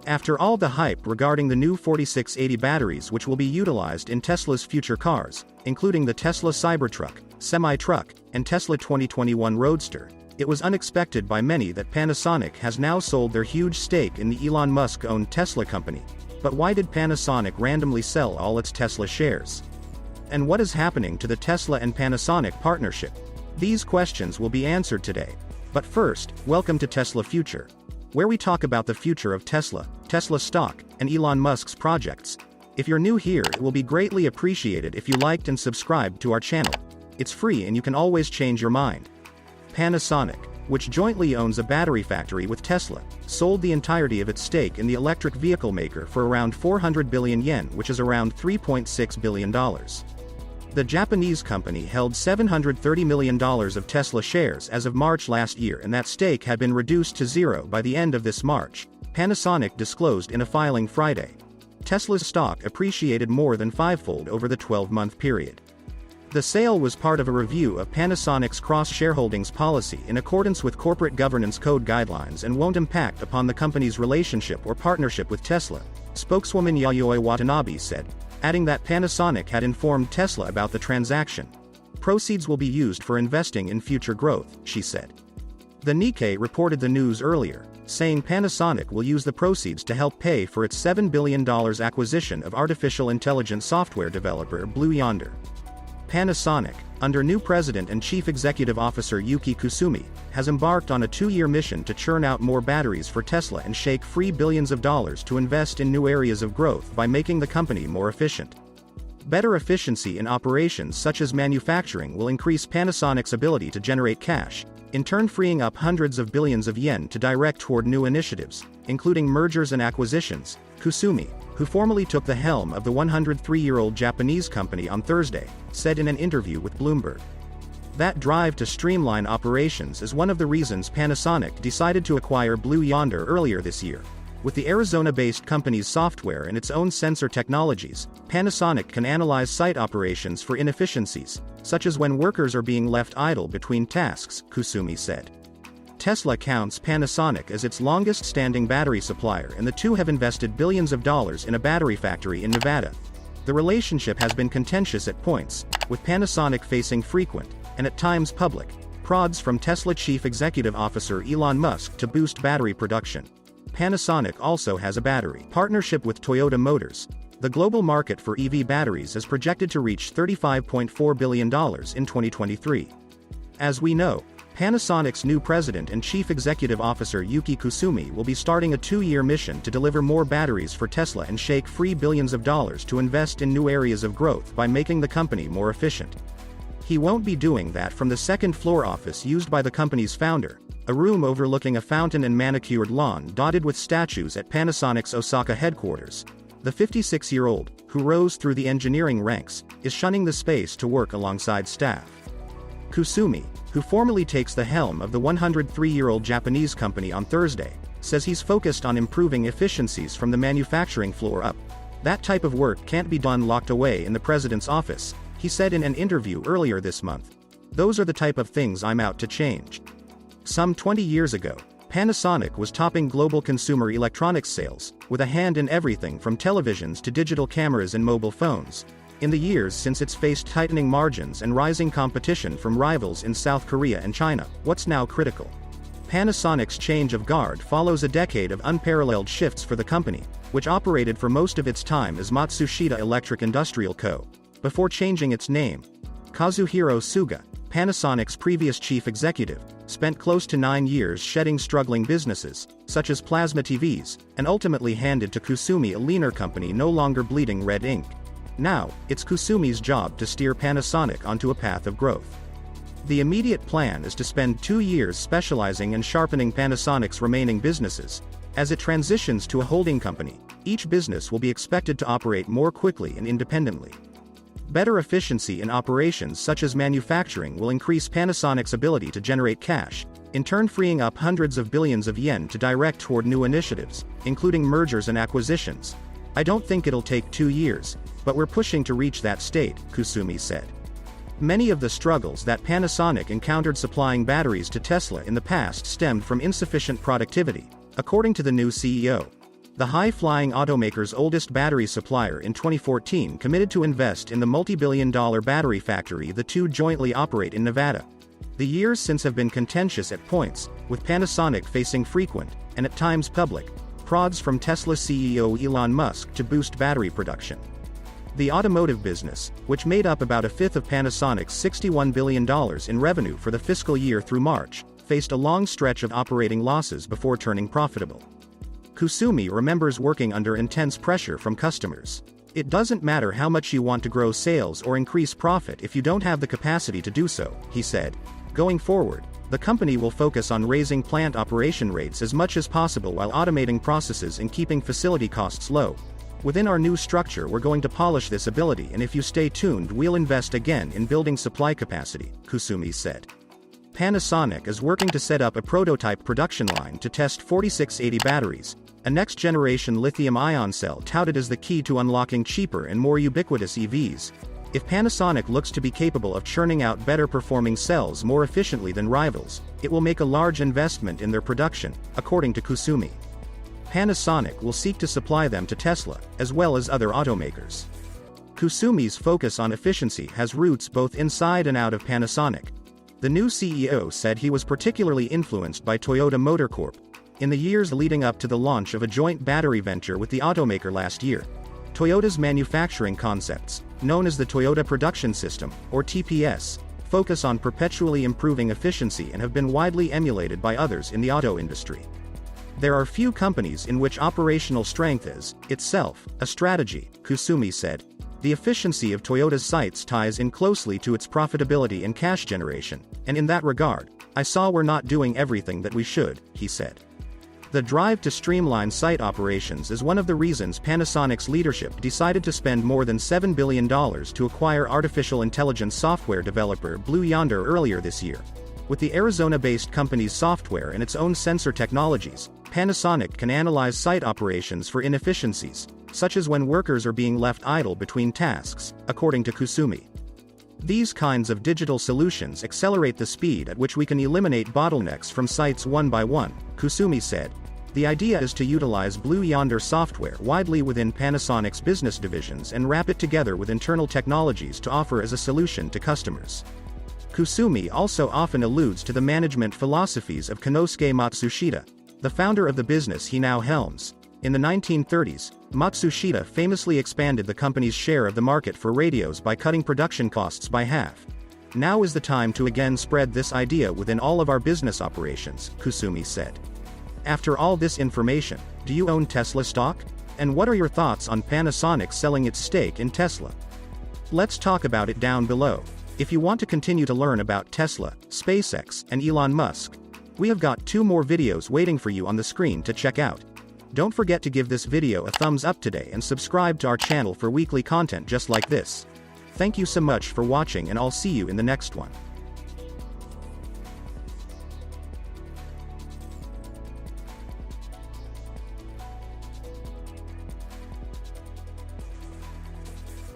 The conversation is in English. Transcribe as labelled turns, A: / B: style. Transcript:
A: After all the hype regarding the new 4680 batteries which will be utilized in Tesla's future cars, including the Tesla Cybertruck, semi-truck, and Tesla 2021 Roadster, it was unexpected by many that Panasonic has now sold their huge stake in the Elon Musk-owned Tesla company. But why did Panasonic randomly sell all its Tesla shares? And what is happening to the Tesla and Panasonic partnership? These questions will be answered today. But first, welcome to Tesla Future, where we talk about the future of Tesla, Tesla stock, and Elon Musk's projects. If you're new here, it will be greatly appreciated if you liked and subscribed to our channel. It's free and you can always change your mind. Panasonic, which jointly owns a battery factory with Tesla, sold the entirety of its stake in the electric vehicle maker for around 400 billion yen, which is around $3.6 billion. The Japanese company held $730 million of Tesla shares as of March last year, and that stake had been reduced to zero by the end of this March, Panasonic disclosed in a filing Friday. Tesla's stock appreciated more than fivefold over the 12-month period. The sale was part of a review of Panasonic's cross-shareholdings policy in accordance with corporate governance code guidelines and won't impact upon the company's relationship or partnership with Tesla, spokeswoman Yayoi Watanabe said, adding that Panasonic had informed Tesla about the transaction. Proceeds will be used for investing in future growth, she said. The Nikkei reported the news earlier, saying Panasonic will use the proceeds to help pay for its $7 billion acquisition of artificial intelligence software developer Blue Yonder. Panasonic, under new president and chief executive officer Yuki Kusumi, has embarked on a 2-year mission to churn out more batteries for Tesla and shake free billions of dollars to invest in new areas of growth by making the company more efficient. Better efficiency in operations such as manufacturing will increase Panasonic's ability to generate cash, in turn freeing up hundreds of billions of yen to direct toward new initiatives, including mergers and acquisitions, Kusumi, who formerly took the helm of the 103-year-old Japanese company on Thursday, said in an interview with Bloomberg. That drive to streamline operations is one of the reasons Panasonic decided to acquire Blue Yonder earlier this year. With the Arizona-based company's software and its own sensor technologies, Panasonic can analyze site operations for inefficiencies, such as when workers are being left idle between tasks, Kusumi said. Tesla counts Panasonic as its longest-standing battery supplier, and the two have invested billions of dollars in a battery factory in Nevada. The relationship has been contentious at points, with Panasonic facing frequent, and at times public, prods from Tesla chief executive officer Elon Musk to boost battery production. Panasonic also has a battery partnership with Toyota Motors. The global market for EV batteries is projected to reach $35.4 billion in 2023. As we know, Panasonic's new president and chief executive officer Yuki Kusumi will be starting a 2-year mission to deliver more batteries for Tesla and shake free billions of dollars to invest in new areas of growth by making the company more efficient. He won't be doing that from the second-floor office used by the company's founder, a room overlooking a fountain and manicured lawn dotted with statues at Panasonic's Osaka headquarters. The 56-year-old, who rose through the engineering ranks, is shunning the space to work alongside staff. Kusumi, who formally takes the helm of the 103-year-old Japanese company on Thursday, says he's focused on improving efficiencies from the manufacturing floor up. That type of work can't be done locked away in the president's office, he said in an interview earlier this month. Those are the type of things I'm out to change. Some 20 years ago, Panasonic was topping global consumer electronics sales, with a hand in everything from televisions to digital cameras and mobile phones. In the years since it's faced tightening margins and rising competition from rivals in South Korea and China, what's now critical? Panasonic's change of guard follows a decade of unparalleled shifts for the company, which operated for most of its time as Matsushita Electric Industrial Co., before changing its name. Kazuhiro Suga, Panasonic's previous chief executive, spent close to 9 years shedding struggling businesses, such as plasma TVs, and ultimately handed to Kusumi a leaner company no longer bleeding red ink. Now, it's Kusumi's job to steer Panasonic onto a path of growth. The immediate plan is to spend 2 years specializing and sharpening Panasonic's remaining businesses. As it transitions to a holding company, each business will be expected to operate more quickly and independently. Better efficiency in operations such as manufacturing will increase Panasonic's ability to generate cash, in turn freeing up hundreds of billions of yen to direct toward new initiatives, including mergers and acquisitions. I don't think it'll take 2 years, but we're pushing to reach that state, Kusumi said. Many of the struggles that Panasonic encountered supplying batteries to Tesla in the past stemmed from insufficient productivity, according to the new CEO. The high-flying automaker's oldest battery supplier in 2014 committed to invest in the multi-billion-dollar battery factory the two jointly operate in Nevada. The years since have been contentious at points, with Panasonic facing frequent, and at times public, prods from Tesla CEO Elon Musk to boost battery production. The automotive business, which made up about a fifth of Panasonic's $61 billion in revenue for the fiscal year through March, faced a long stretch of operating losses before turning profitable. Kusumi remembers working under intense pressure from customers. "It doesn't matter how much you want to grow sales or increase profit if you don't have the capacity to do so," he said. Going forward, the company will focus on raising plant operation rates as much as possible while automating processes and keeping facility costs low. "Within our new structure, we're going to polish this ability, and if you stay tuned, we'll invest again in building supply capacity," Kusumi said. Panasonic is working to set up a prototype production line to test 4680 batteries, a next-generation lithium-ion cell touted as the key to unlocking cheaper and more ubiquitous EVs. If Panasonic looks to be capable of churning out better-performing cells more efficiently than rivals, it will make a large investment in their production, according to Kusumi. Panasonic will seek to supply them to Tesla, as well as other automakers. Kusumi's focus on efficiency has roots both inside and out of Panasonic. The new CEO said he was particularly influenced by Toyota Motor Corp. in the years leading up to the launch of a joint battery venture with the automaker last year. Toyota's manufacturing concepts, known as the Toyota Production System, or TPS, focus on perpetually improving efficiency and have been widely emulated by others in the auto industry. There are few companies in which operational strength is, itself, a strategy, Kusumi said. The efficiency of Toyota's sites ties in closely to its profitability and cash generation, and in that regard, I saw we're not doing everything that we should, he said. The drive to streamline site operations is one of the reasons Panasonic's leadership decided to spend more than $7 billion to acquire artificial intelligence software developer Blue Yonder earlier this year. With the Arizona-based company's software and its own sensor technologies, Panasonic can analyze site operations for inefficiencies, such as when workers are being left idle between tasks, according to Kusumi. These kinds of digital solutions accelerate the speed at which we can eliminate bottlenecks from sites one by one, Kusumi said. The idea is to utilize Blue Yonder software widely within Panasonic's business divisions and wrap it together with internal technologies to offer as a solution to customers. Kusumi also often alludes to the management philosophies of Konosuke Matsushita, the founder of the business he now helms. In the 1930s, Matsushita famously expanded the company's share of the market for radios by cutting production costs by half. Now is the time to again spread this idea within all of our business operations, Kusumi said. After all this information, do you own Tesla stock? And what are your thoughts on Panasonic selling its stake in Tesla? Let's talk about it down below. If you want to continue to learn about Tesla, SpaceX, and Elon Musk, we have got 2 more videos waiting for you on the screen to check out. Don't forget to give this video a thumbs up today and subscribe to our channel for weekly content just like this. Thank you so much for watching, and I'll see you in the next one.